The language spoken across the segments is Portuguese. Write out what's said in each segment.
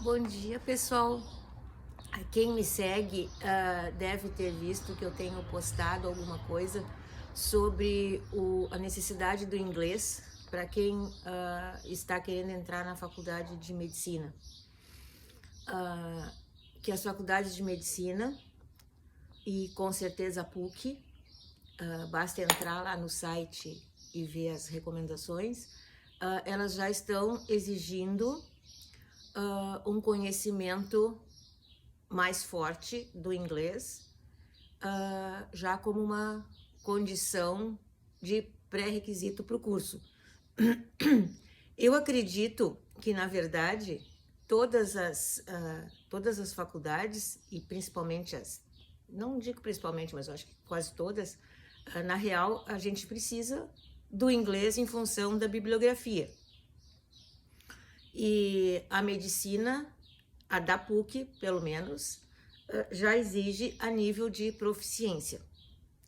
Bom dia, pessoal. Quem me segue deve ter visto que eu tenho postado alguma coisa sobre a necessidade do inglês para quem está querendo entrar na faculdade de medicina. Que as faculdades de medicina e com certeza a PUC, basta entrar lá no site e ver as recomendações, elas já estão exigindo um conhecimento mais forte do inglês, já como uma condição de pré-requisito para o curso. Eu acredito que, na verdade, todas as faculdades, e principalmente não digo principalmente, mas eu acho que quase todas, na real, a gente precisa do inglês em função da bibliografia. E a medicina, a da PUC, pelo menos, já exige a nível de proficiência,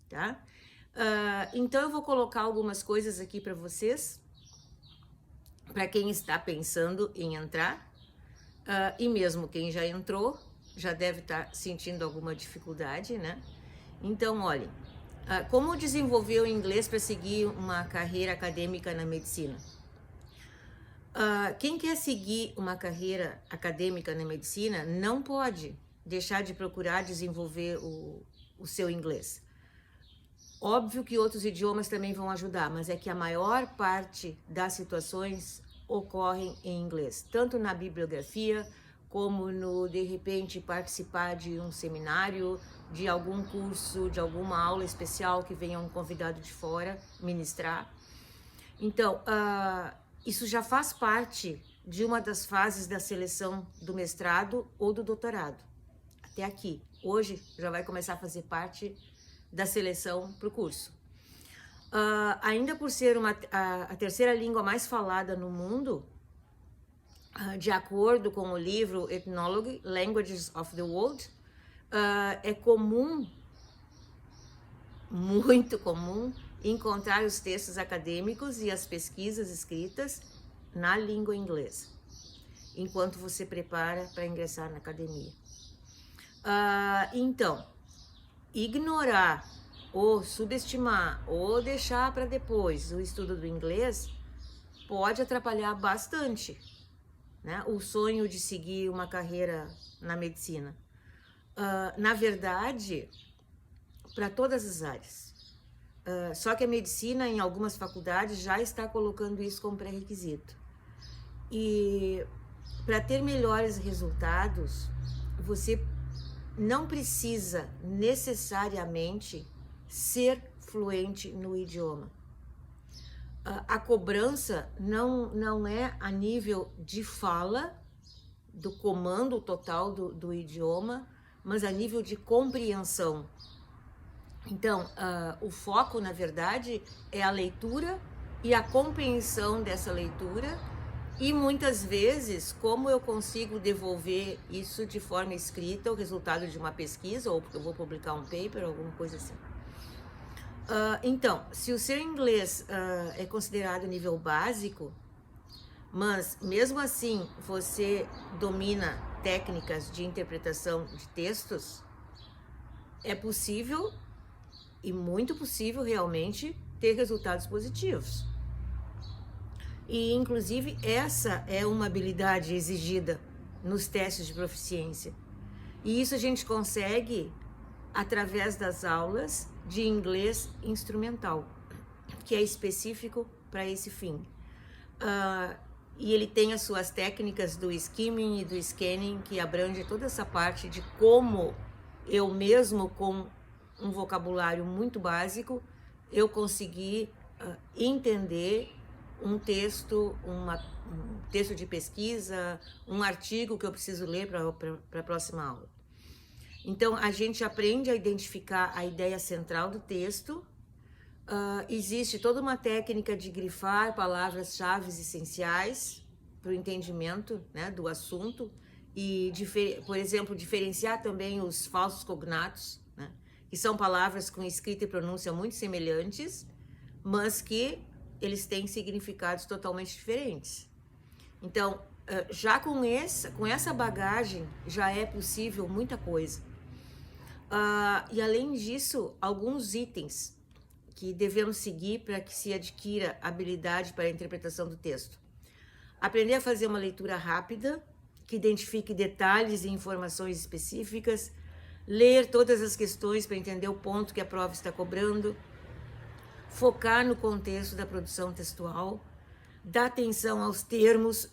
tá? Então eu vou colocar algumas coisas aqui para vocês, para quem está pensando em entrar, e mesmo quem já entrou, já deve estar sentindo alguma dificuldade, né? Então, olhem, como desenvolver o inglês para seguir uma carreira acadêmica na medicina? Quem quer seguir uma carreira acadêmica na medicina não pode deixar de procurar desenvolver o seu inglês. Óbvio que outros idiomas também vão ajudar, mas é que a maior parte das situações ocorrem em inglês, tanto na bibliografia, como no, de repente, participar de um seminário, de algum curso, de alguma aula especial que venha um convidado de fora ministrar. Então, isso já faz parte de uma das fases da seleção do mestrado ou do doutorado. Até aqui. Hoje já vai começar a fazer parte da seleção para o curso. Ainda por ser a terceira língua mais falada no mundo, de acordo com o livro Ethnology, Languages of the World, é comum, muito comum, encontrar os textos acadêmicos e as pesquisas escritas na língua inglesa, enquanto você prepara para ingressar na academia. Então, ignorar ou subestimar ou deixar para depois o estudo do inglês pode atrapalhar bastante, né, o sonho de seguir uma carreira na medicina. Na verdade, para todas as áreas. Só que a medicina, em algumas faculdades, já está colocando isso como pré-requisito. E para ter melhores resultados, você não precisa necessariamente ser fluente no idioma. A cobrança não é a nível de fala, do comando total do idioma, mas a nível de compreensão. Então, o foco, na verdade, é a leitura e a compreensão dessa leitura, e muitas vezes, como eu consigo devolver isso de forma escrita, o resultado de uma pesquisa, ou porque eu vou publicar um paper, alguma coisa assim. Então, se o seu inglês é considerado nível básico, mas mesmo assim você domina técnicas de interpretação de textos, é possível, e muito possível realmente, ter resultados positivos. E inclusive essa é uma habilidade exigida nos testes de proficiência. E isso a gente consegue através das aulas de inglês instrumental, que é específico para esse fim. E ele tem as suas técnicas do skimming e do scanning, que abrange toda essa parte de como eu mesmo, com um vocabulário muito básico, eu consegui entender um texto, um texto de pesquisa, um artigo que eu preciso ler para a próxima aula. Então, a gente aprende a identificar a ideia central do texto. Existe toda uma técnica de grifar palavras-chave essenciais para o entendimento, né, do assunto e, por exemplo, diferenciar também os falsos cognatos, né, que são palavras com escrita e pronúncia muito semelhantes, mas que eles têm significados totalmente diferentes. Então, já com essa bagagem, já é possível muita coisa. E além disso, alguns itens que devemos seguir para que se adquira habilidade para a interpretação do texto. Aprender a fazer uma leitura rápida, que identifique detalhes e informações específicas, ler todas as questões para entender o ponto que a prova está cobrando, focar no contexto da produção textual, dar atenção aos termos,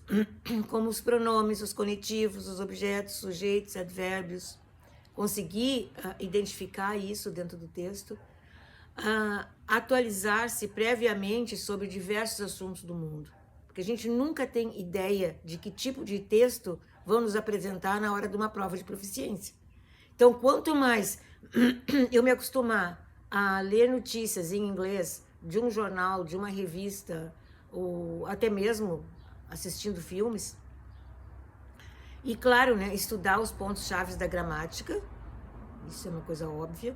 como os pronomes, os conectivos, os objetos, sujeitos, advérbios, conseguir identificar isso dentro do texto, atualizar-se previamente sobre diversos assuntos do mundo, porque a gente nunca tem ideia de que tipo de texto vão nos apresentar na hora de uma prova de proficiência. Então, quanto mais eu me acostumar a ler notícias em inglês de um jornal, de uma revista, ou até mesmo assistindo filmes, e claro, né, estudar os pontos-chave da gramática, isso é uma coisa óbvia,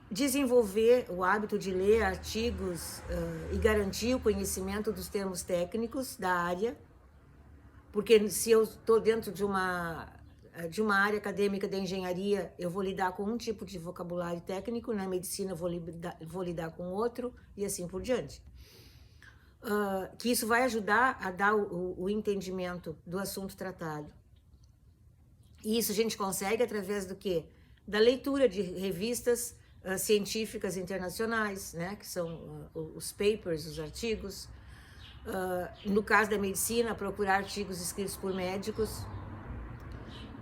desenvolver o hábito de ler artigos e garantir o conhecimento dos termos técnicos da área, porque se eu estou dentro de uma área acadêmica da engenharia, eu vou lidar com um tipo de vocabulário técnico, na medicina eu vou lidar com outro, e assim por diante. Que isso vai ajudar a dar o entendimento do assunto tratado. E isso a gente consegue através do quê? Da leitura de revistas científicas internacionais, né, que são os papers, os artigos. No caso da medicina, procurar artigos escritos por médicos.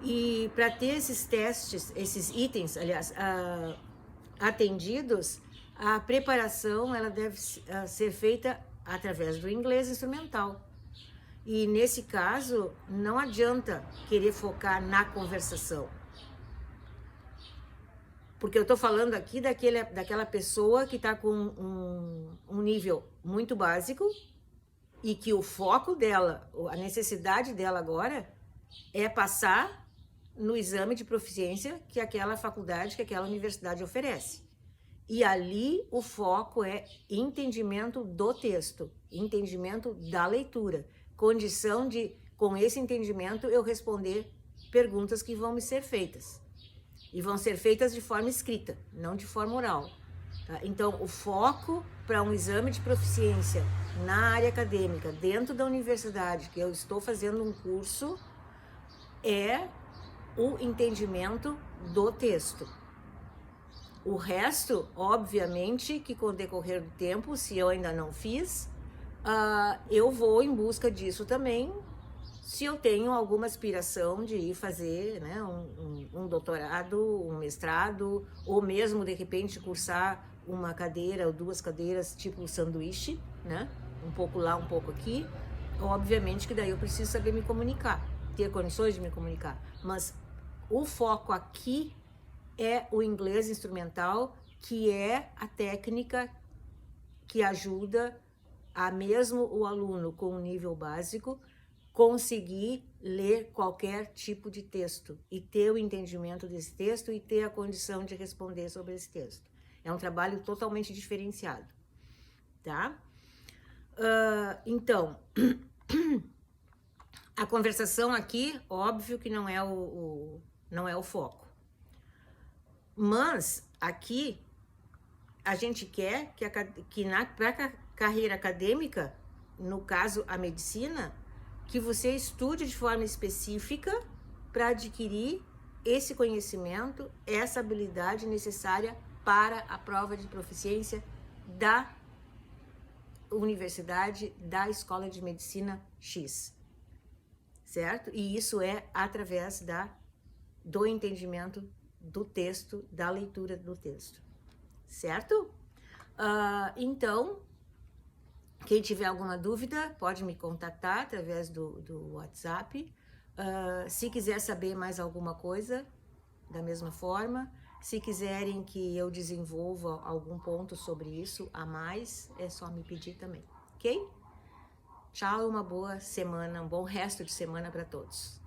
E para ter esses testes, esses itens, aliás, atendidos, a preparação ela deve ser feita através do inglês instrumental. E nesse caso, não adianta querer focar na conversação. Porque eu estou falando aqui daquela pessoa que está com um nível muito básico e que o foco dela, a necessidade dela agora é passar no exame de proficiência que aquela faculdade, que aquela universidade oferece. E ali o foco é entendimento do texto, entendimento da leitura, condição de, com esse entendimento, eu responder perguntas que vão me ser feitas. E vão ser feitas de forma escrita, não de forma oral. Tá? Então, o foco para um exame de proficiência na área acadêmica, dentro da universidade, que eu estou fazendo um curso, é o entendimento do texto. O resto, obviamente, que com o decorrer do tempo, se eu ainda não fiz, eu vou em busca disso também, se eu tenho alguma aspiração de ir fazer, né, um doutorado, um mestrado, ou mesmo, de repente, cursar uma cadeira ou duas cadeiras, tipo sanduíche, né, um pouco lá, um pouco aqui. Obviamente que daí eu preciso saber me comunicar, ter condições de me comunicar. Mas o foco aqui é o inglês instrumental, que é a técnica que ajuda a mesmo o aluno com um nível básico conseguir ler qualquer tipo de texto e ter o entendimento desse texto e ter a condição de responder sobre esse texto. É um trabalho totalmente diferenciado, tá? Então, a conversação aqui, óbvio que não é o foco. Mas aqui a gente quer que para a carreira acadêmica, no caso a medicina, que você estude de forma específica para adquirir esse conhecimento, essa habilidade necessária para a prova de proficiência da universidade, da escola de medicina X, certo? E isso é através do entendimento do texto, da leitura do texto, certo? Então, quem tiver alguma dúvida, pode me contatar através do WhatsApp. Se quiser saber mais alguma coisa, da mesma forma. Se quiserem que eu desenvolva algum ponto sobre isso a mais, é só me pedir também, ok? Tchau, uma boa semana, um bom resto de semana para todos.